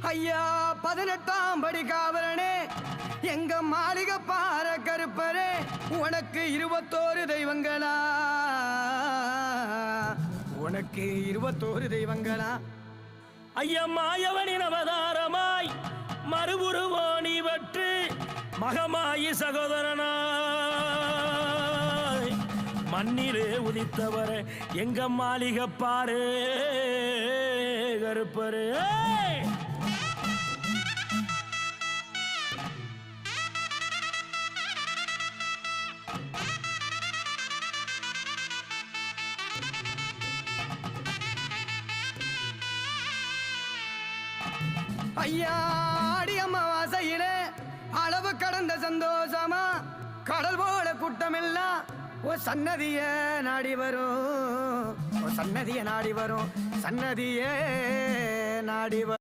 ஐயா 18ஆம் படி காவலனே, எங்க மாளிகை பார கருப்பரே, உனக்கு 21 தெய்வங்களா, உனக்கு 21 தெய்வங்களா. ஐயா மாயவனின் அவதாரமாய் மறுபுருவோனி வற்று மகமாயி சகோதரனாய் மண்ணிலே உதித்தவர் எங்க மாளிகை பாரு கருப்பரு. ஐயா ஆடி அமாவாசையிலே அளவு கடந்த சந்தோஷமா கடல் போல கூட்டமெல்லாம் ஓ சன்னதிய நாடி வரும், ஓ சன்னதிய நாடி வரும், சன்னதிய நாடி வரும்.